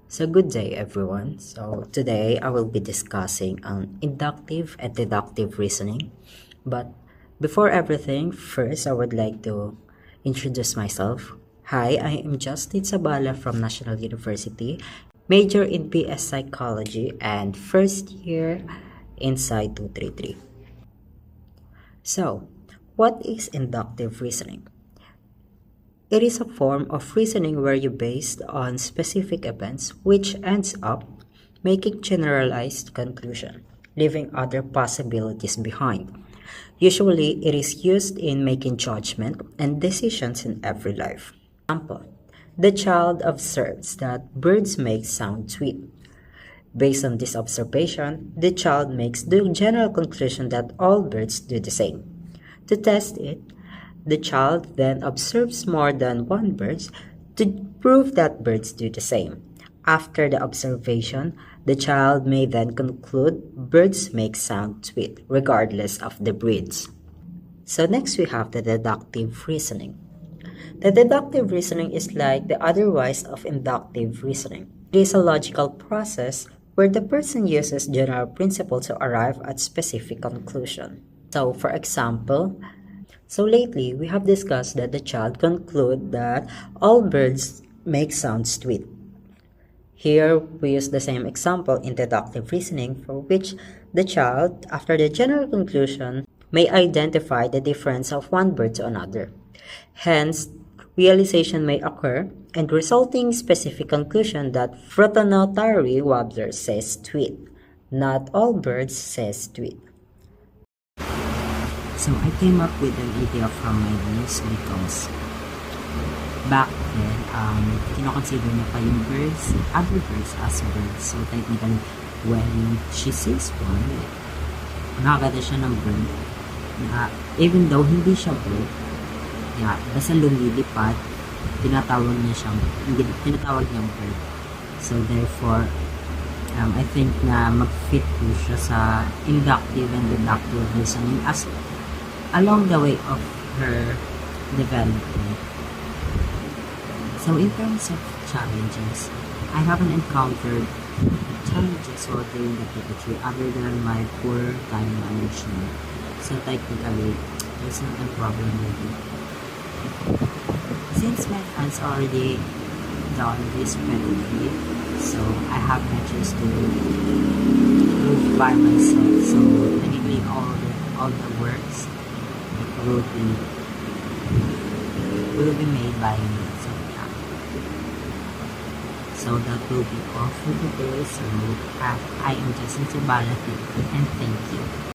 So good day everyone. So today I will be discussing inductive and deductive reasoning. But before everything, first I would like to introduce myself. Hi, I am Justin Sabala from National University, major in PS Psychology and first year inside 233. So, what is inductive reasoning? It is a form of reasoning where you based on specific events which ends up making generalized conclusion, leaving other possibilities behind. Usually, it is used in making judgment and decisions in every life. Example, the child observes that birds make sound sweet. Based on this observation, the child makes the general conclusion that all birds do the same. To test it, the child then observes more than one bird to prove that birds do the same. After the observation, the child may then conclude birds make sound sweet, regardless of the breeds. So next we have the deductive reasoning. The deductive reasoning is like the otherwise of inductive reasoning. It is a logical process where the person uses general principles to arrive at specific conclusion. So for example, lately we have discussed that the child conclude that all birds make sound sweet. Here we use the same example in deductive reasoning for which the child, after the general conclusion, may identify the difference of one bird to another. Hence, realization may occur and resulting specific conclusion that protonotary warbler says tweet. Not all birds says tweet. So I came up with an idea from my niece because back then, kinoconsider niya pa yung birds, other birds as birds. So technically, when she sees one, nakakita siya ng bird na even though hindi siya bird, basta lumilipad, tinatawag niyang bird. So therefore, I think na mag-fit po siya sa inductive and deductive reasoning as along the way of her development. So in terms of challenges, I haven't encountered challenges while doing the PhD other than my poor time management. So technically, there's not a problem with it. Since my friends already done this PhD, so I have measures to move by myself. So technically, all the works will be made by me. So that will be all for today. So I am Justin Sabala and thank you.